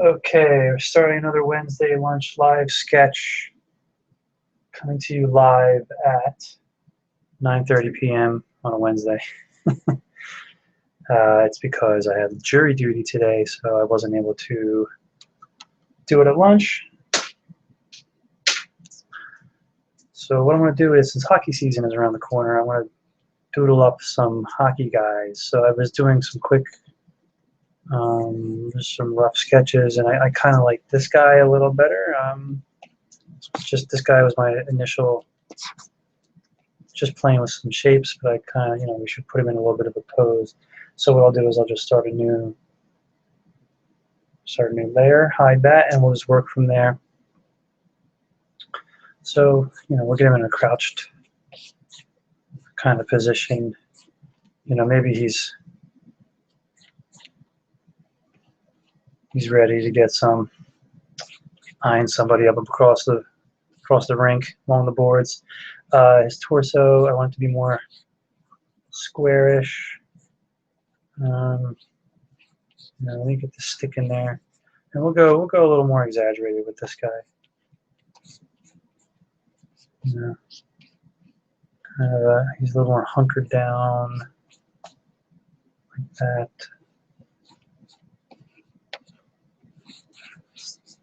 Okay, we're starting another Wednesday lunch live sketch, coming to you live at 9:30 p.m. on a Wednesday. It's because I had jury duty today, so I wasn't able to do it at lunch. So what I'm going to do is, since hockey season is around the corner, I want to doodle up some hockey guys. So I was doing some quick, some rough sketches, and I kind of like this guy a little better. Just this guy was my initial, just playing with some shapes, but I kind of, we should put him in a little bit of a pose. So what I'll do is I'll just start a new layer, hide that, and we'll just work from there. So, we'll get him in a crouched kind of position. Maybe he's ready to get some, eyeing somebody up across the rink along the boards. His torso, I want it to be more squarish. Let me get the stick in there, and we'll go a little more exaggerated with this guy. Kind of he's a little more hunkered down, like that.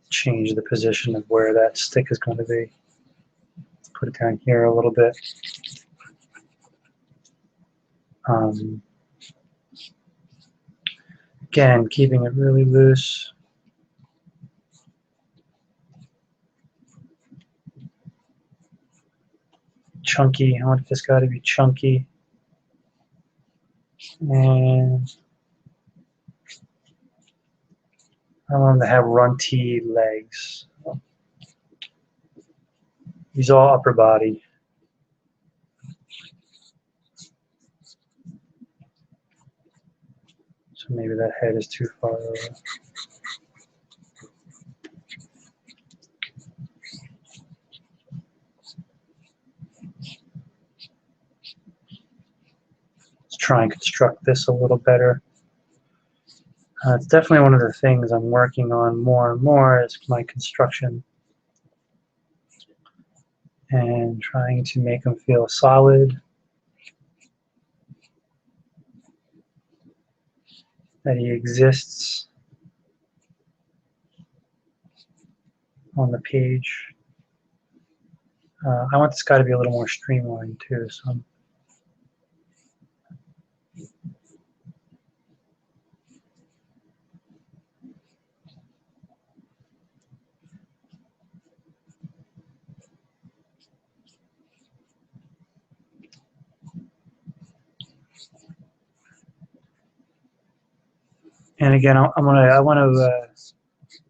Change the position of where that stick is going to be. Put it down here a little bit. Again, keeping it really loose. Chunky. I want this guy to be chunky. And I want him to have runty legs. He's all upper body. So maybe that head is too far over. Let's try and construct this a little better. It's definitely one of the things I'm working on more and more is my construction and trying to make them feel solid, that he exists on the page. I want this guy to be a little more streamlined too. So and again, I want to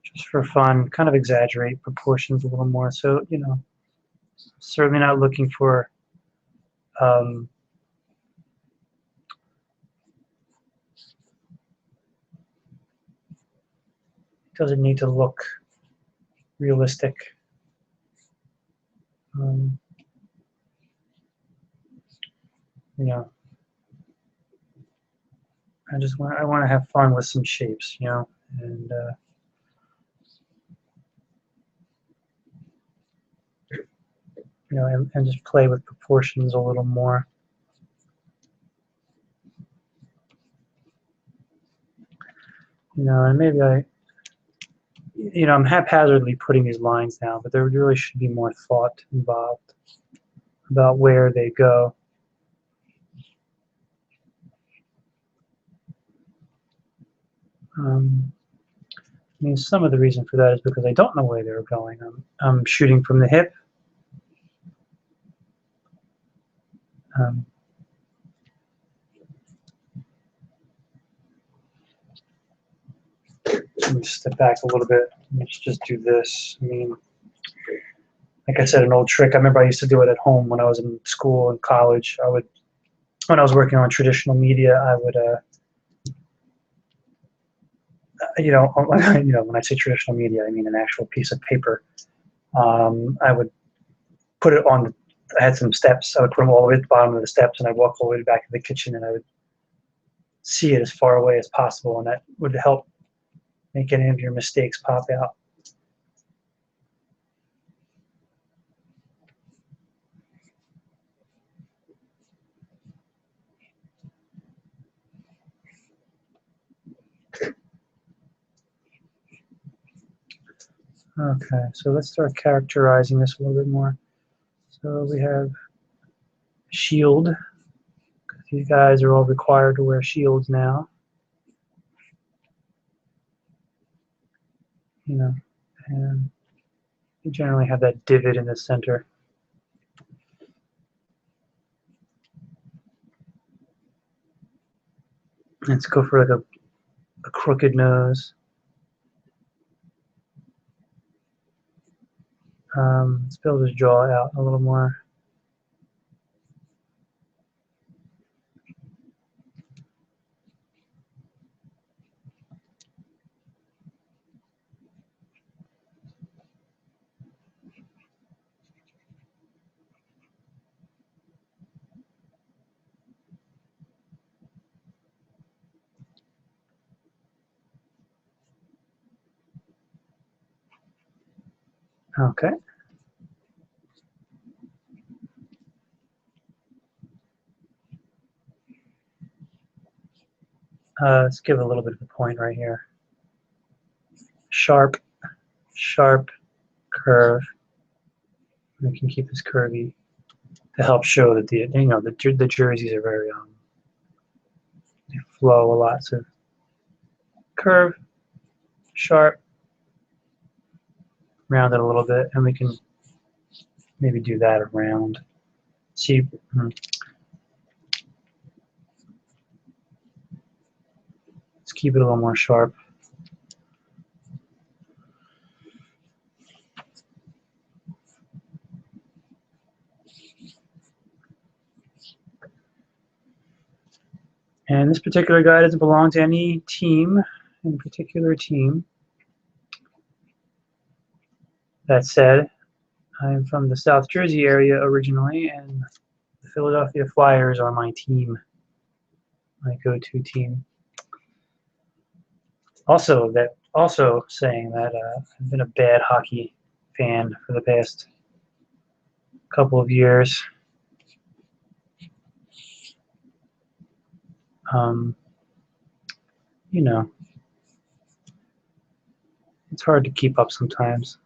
just for fun, kind of exaggerate proportions a little more. So certainly not looking for doesn't need to look realistic. I want to have fun with some shapes, and and just play with proportions a little more. And maybe I'm haphazardly putting these lines down, but there really should be more thought involved about where they go. Some of the reason for that is because I don't know where they're going. I'm shooting from the hip. Let me step back a little bit. Let's just do this. Like I said, an old trick. I remember I used to do it at home when I was in school and college. When I was working on traditional media, I would, when I say traditional media, I mean an actual piece of paper. I would put it on. I had some steps. I would put them all the way at the bottom of the steps, and I'd walk all the way back to the kitchen, and I would see it as far away as possible, and that would help make any of your mistakes pop out. Okay, so let's start characterizing this a little bit more. So we have shield. These guys are all required to wear shields now. You know, and you generally have that divot in the center. Let's go for like a crooked nose. Let's build his jaw out a little more. Okay. Let's give it a little bit of a point right here. Sharp, sharp curve. We can keep this curvy to help show that the jerseys are very they flow a lot. So curve, sharp, round it a little bit, and we can maybe do that around. See. Let's keep it a little more sharp. And this particular guy doesn't belong to any team, any particular team. That said, I'm from the South Jersey area originally, and the Philadelphia Flyers are my team, my go-to team. Also saying that I've been a bad hockey fan for the past couple of years. You know, it's hard to keep up sometimes.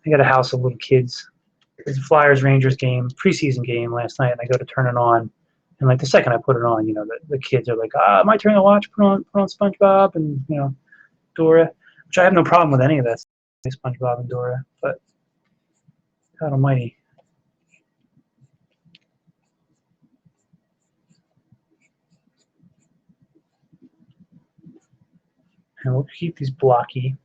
I got a house of little kids. There's a Flyers-Rangers game, preseason game last night, and I go to turn it on. And like the second I put it on, the kids are like, my turn to watch, put on SpongeBob and, Dora, which I have no problem with any of that, SpongeBob and Dora, but God almighty. And we'll keep these blocky.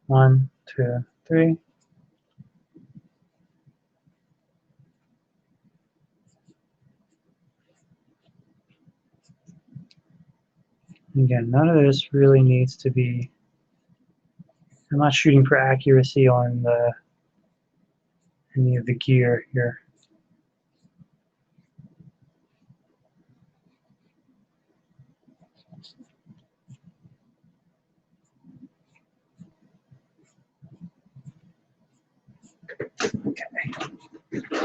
One, two, three. Again, none of this really needs to be, I'm not shooting for accuracy on any of the gear here. Okay,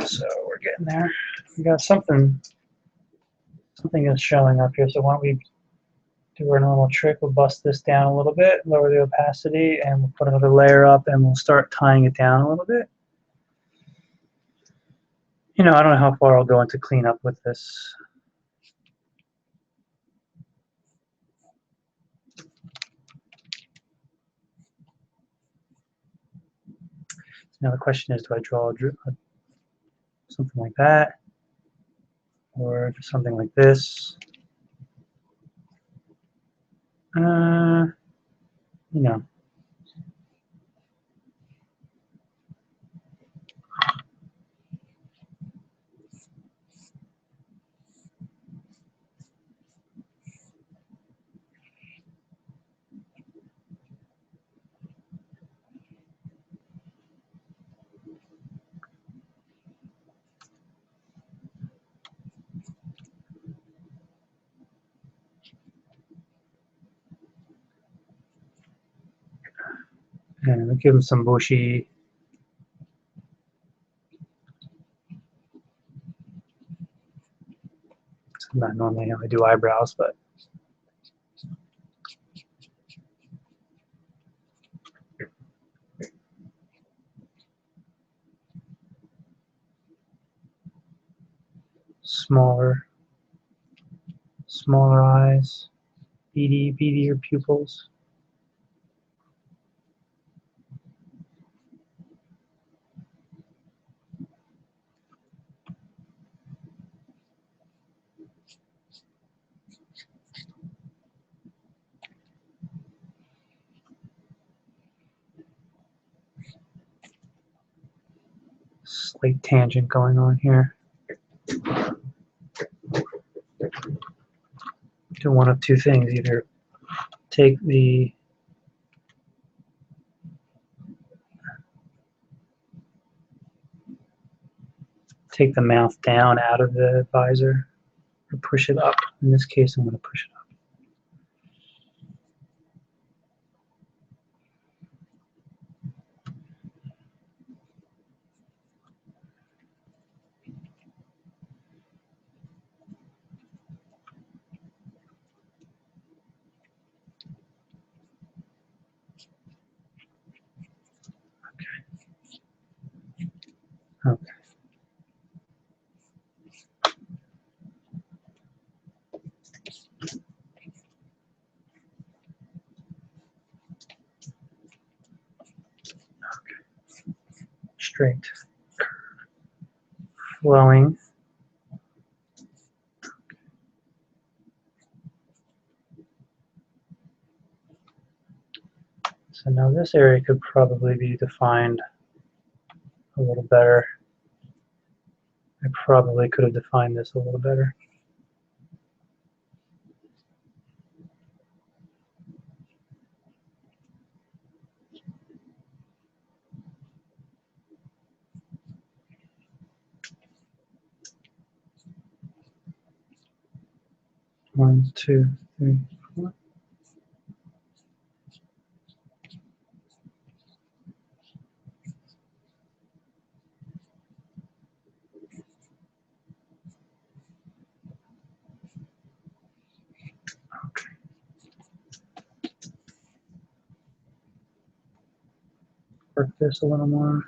so we're getting there. We got something is showing up here, so why don't we do our normal trick. We'll bust this down a little bit, lower the opacity, and we'll put another layer up, and we'll start tying it down a little bit. I don't know how far I'll go into cleanup with this. Now the question is, do I draw something like that, or just something like this? And we'll give him some bushy. It's not normally how I do eyebrows, but smaller eyes, beadier pupils. Slight tangent going on here. Do one of two things: either take the mouth down out of the visor, or push it up. In this case, I'm going to push it up. Okay. Straight, flowing. So now this area could probably be defined a little better. I probably could have defined this a little better. One, two, three, four. Okay. Work this a little more.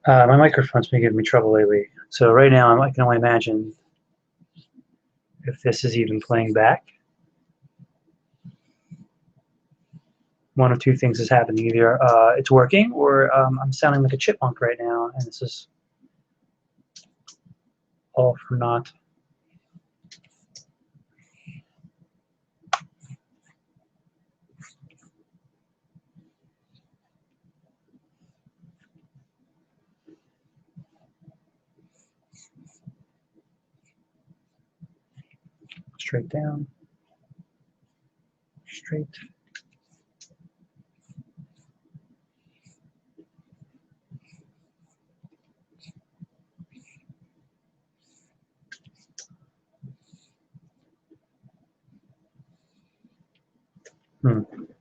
My microphone's been giving me trouble lately. So right now I can only imagine if this is even playing back. One of two things is happening. Either it's working, or I'm sounding like a chipmunk right now, and this is all for naught. Straight down, straight.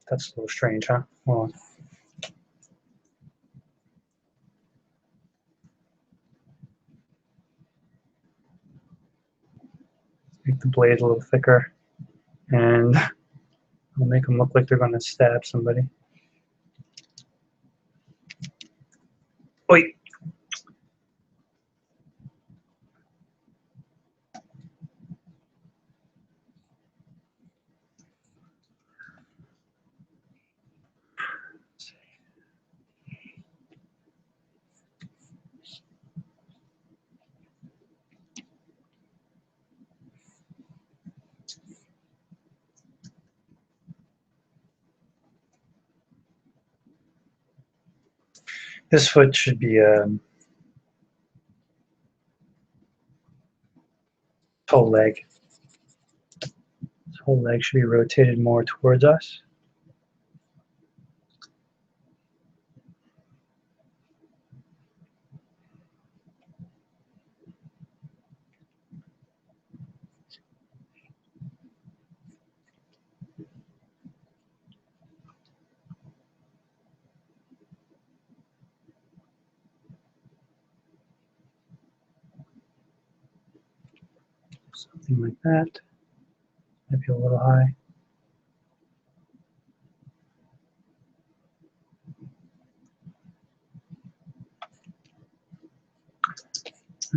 That's a little strange, huh? Hold on. Make the blade a little thicker, and I'll make them look like they're going to stab somebody. Wait. This foot should be whole leg. This whole leg should be rotated more towards us. Something like that. Might be a little high.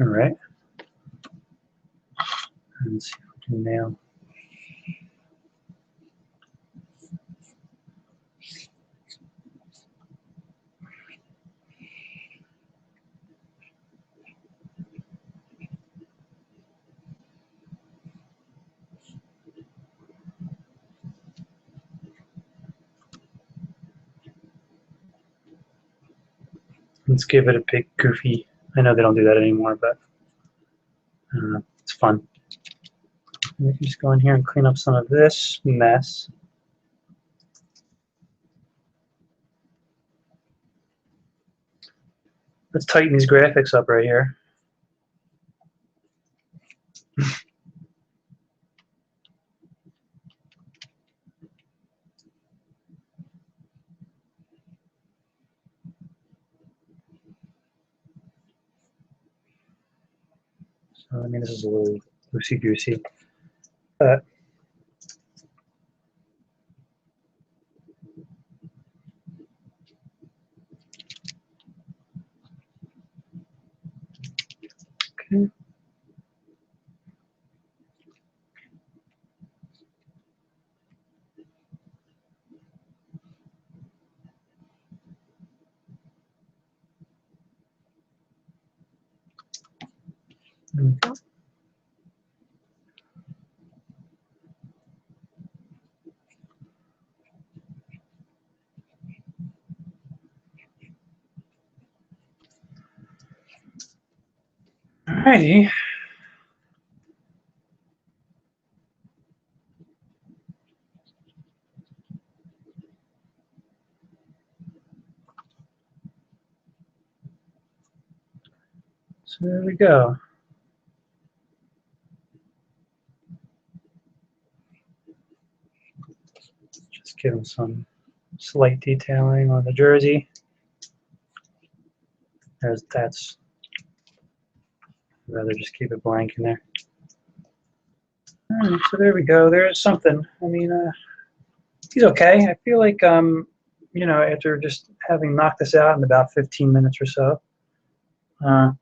All right. Let's see if we can nail. Let's give it a big goofy. I know they don't do that anymore, but it's fun. We can just go in here and clean up some of this mess. Let's tighten these graphics up right here. So, I mean, this is a little loosey-goosey, but okay. There we go. Alrighty. So there we go. Just give them some slight detailing on the jersey. That's. I'd rather just keep it blank in there. Alright, so there we go. There's something. I mean, he's okay. I feel like, you know, after just having knocked this out in about 15 minutes or so, I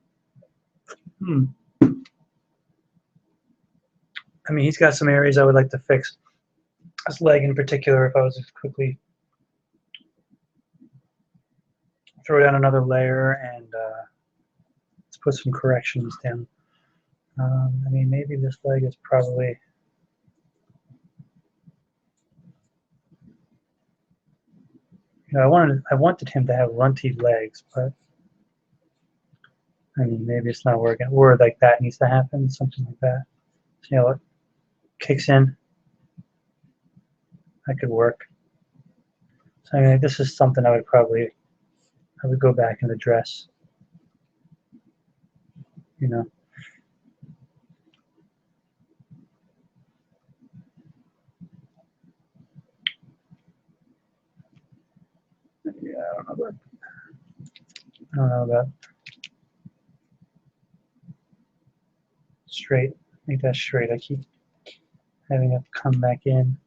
mean, he's got some areas I would like to fix. His leg in particular, if I was to quickly throw down another layer and let's put some corrections down. I mean, maybe this leg is probably, you know, I wanted him to have runty legs, but I mean, maybe it's not working. Or like that needs to happen, something like that. So, you know, it kicks in. That could work. So I mean, this is something I would go back and address. You know. Yeah, I don't know about straight. Make that straight. I keep having it come back in.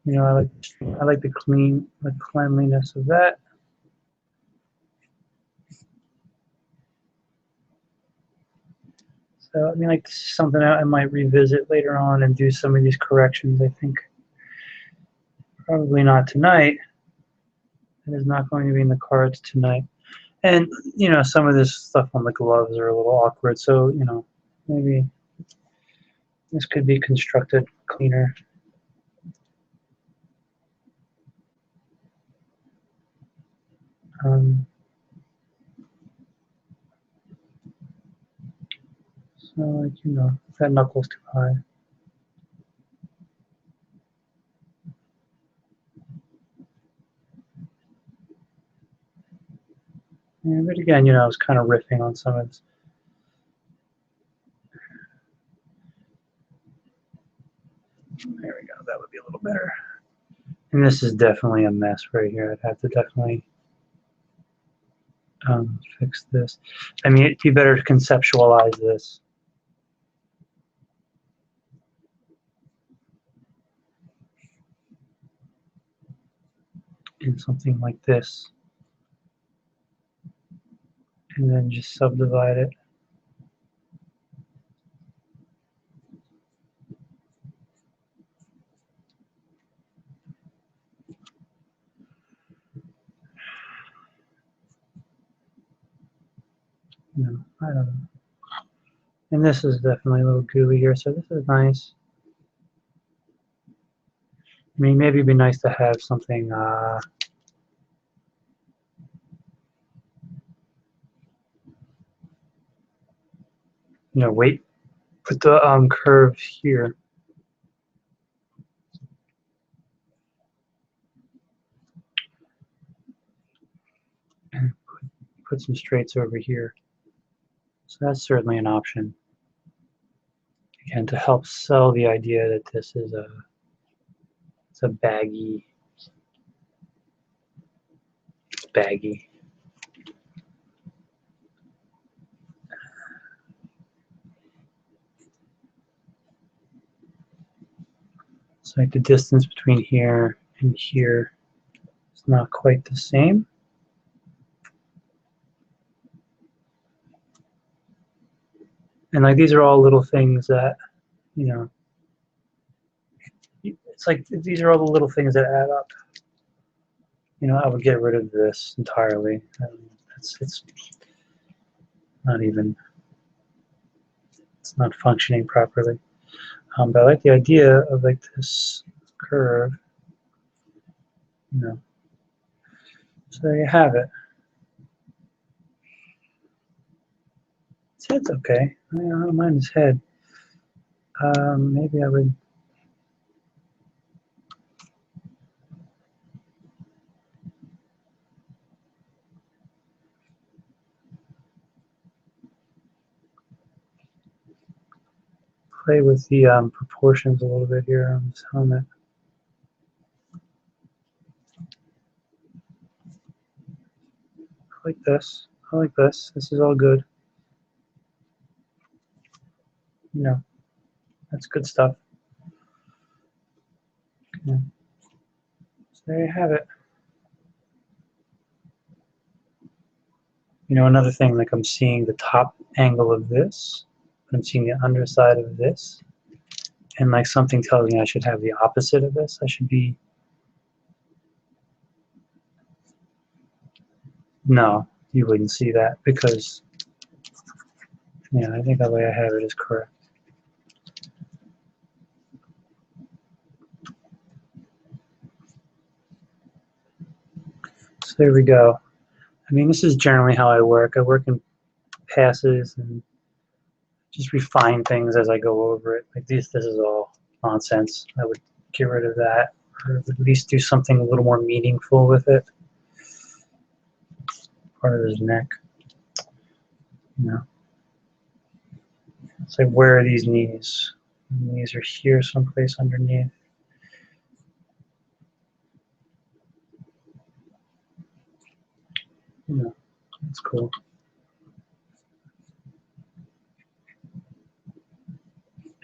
You know, I like the cleanliness of that. So I mean, like, this is something I might revisit later on and do some of these corrections. I think probably not tonight. It is not going to be in the cards tonight. And you know, some of this stuff on the gloves are a little awkward. So you know, maybe this could be constructed cleaner. So, like, you know, that knuckle's too high. Yeah, but again, you know, I was kind of riffing on some of this. There we go. That would be a little better. And this is definitely a mess right here. I'd have to definitely Fix this. I mean, it'd be better to conceptualize this. In something like this. And then just subdivide it. No, I don't know. And this is definitely a little gooey here, so this is nice. I mean, maybe it'd be nice to have something, wait, put the curve here. And put some straights over here. So that's certainly an option. Again, to help sell the idea that this is it's a baggy. It's like the distance between here and here is not quite the same. And like these are all little things that, it's like these are all the little things that add up. I would get rid of this entirely. It's not even, it's not functioning properly. But I like the idea of like this curve, So there you have it. His head's okay. I don't mind his head. Maybe I would. Play with the proportions a little bit here on this helmet. I like this. I like this. This is all good. That's good stuff. Okay. So there you have it. Another thing, like I'm seeing the top angle of this, I'm seeing the underside of this, and like something tells me I should have the opposite of this. I should be, no, you wouldn't see that because, I think the way I have it is correct. So there we go. I mean, this is generally how I work. I work in passes and just refine things as I go over it. Like this is all nonsense. I would get rid of that, or at least do something a little more meaningful with it. Part of his neck. It's like, where are these knees? The knees are here someplace underneath. That's cool.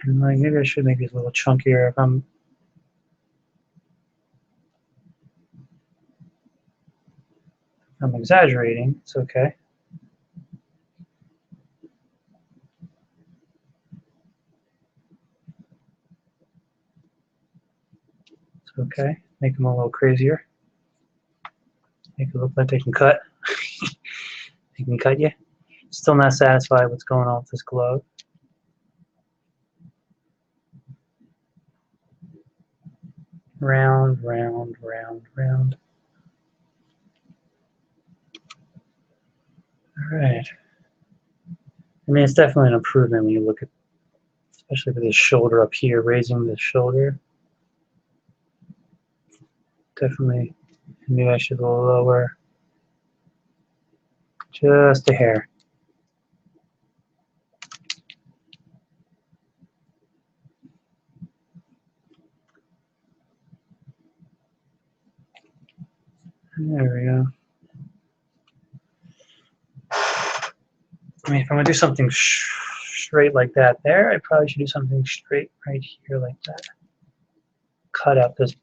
And like maybe I should make these a little chunkier if I'm exaggerating. It's okay. It's okay. Make them a little crazier. Make it look like they can cut. They can cut you. Still not satisfied with what's going on with this glove. Round, round, round, round. All right. I mean, it's definitely an improvement when you look at, especially with this shoulder up here, raising the shoulder. Definitely, maybe I should go lower. Just a hair. There we go. I mean, if I'm going to do something straight like that there, I probably should do something straight right here like that. Cut out that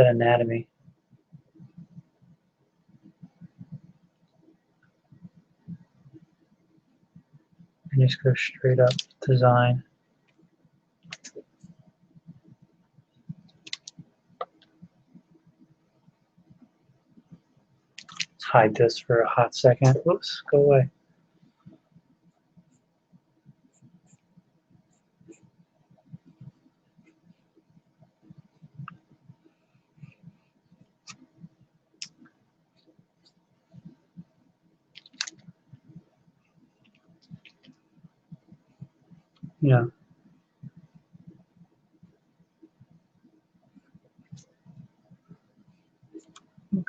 anatomy. And just go straight up design. Let's hide this for a hot second. Oops, go away. Yeah. Okay.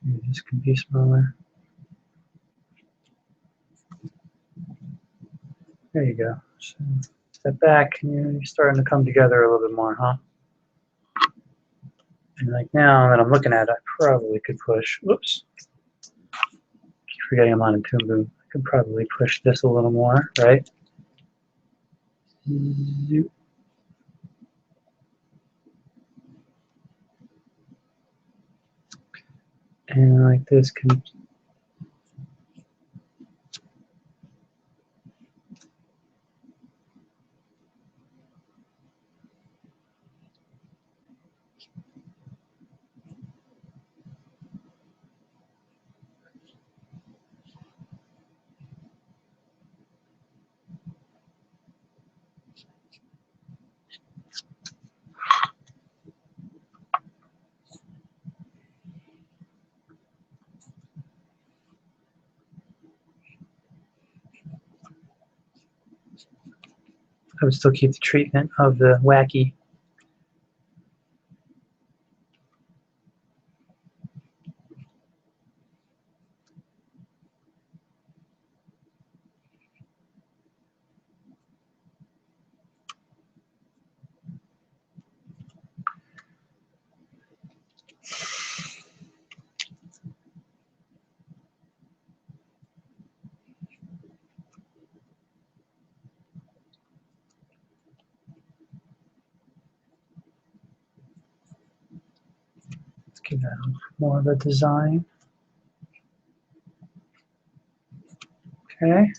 Maybe this can be smaller. There you go. So step back, and you're starting to come together a little bit more, huh? And like now that I'm looking at it, I probably could push. Whoops. Keep forgetting I'm on a Toon Boom. I could probably push this a little more, right? Zoop. And like this can. I would still keep the treatment of the wacky. Let's give that more of a design. Okay.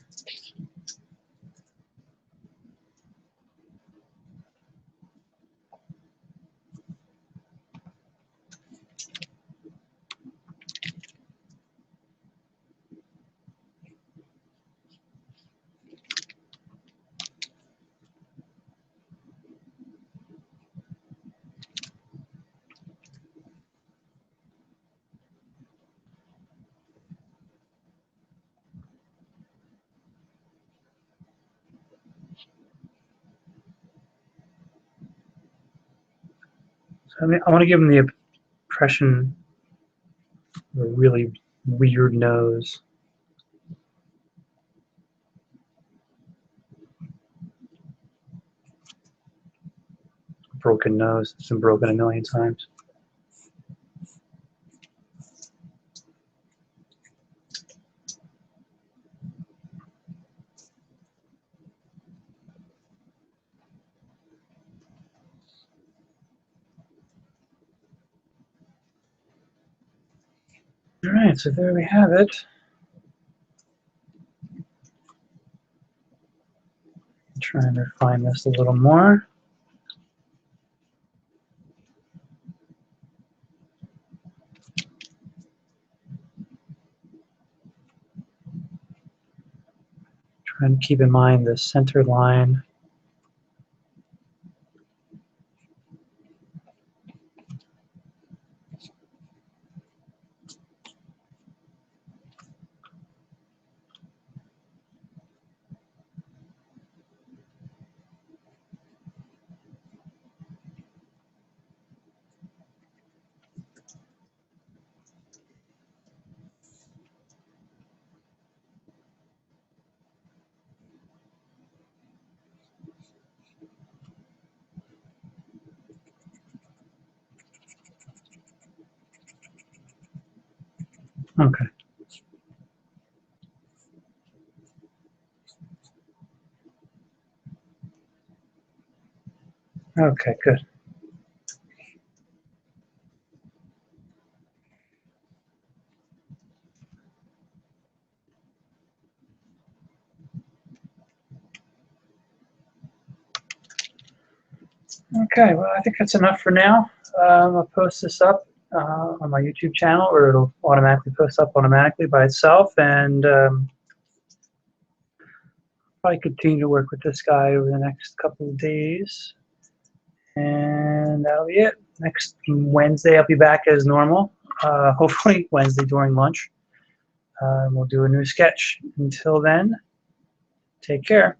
So I want to give them the impression of a really weird nose. Broken nose. It's been broken a million times. All right, so there we have it. Trying to refine this a little more. Trying to keep in mind the center line. Okay. Okay, good. Okay, well, I think that's enough for now. I'll post this up on my YouTube channel, or it'll automatically post up automatically by itself, and probably continue to work with this guy over the next couple of days. And that'll be it. Next Wednesday, I'll be back as normal. Hopefully Wednesday during lunch. We'll do a new sketch. Until then, take care.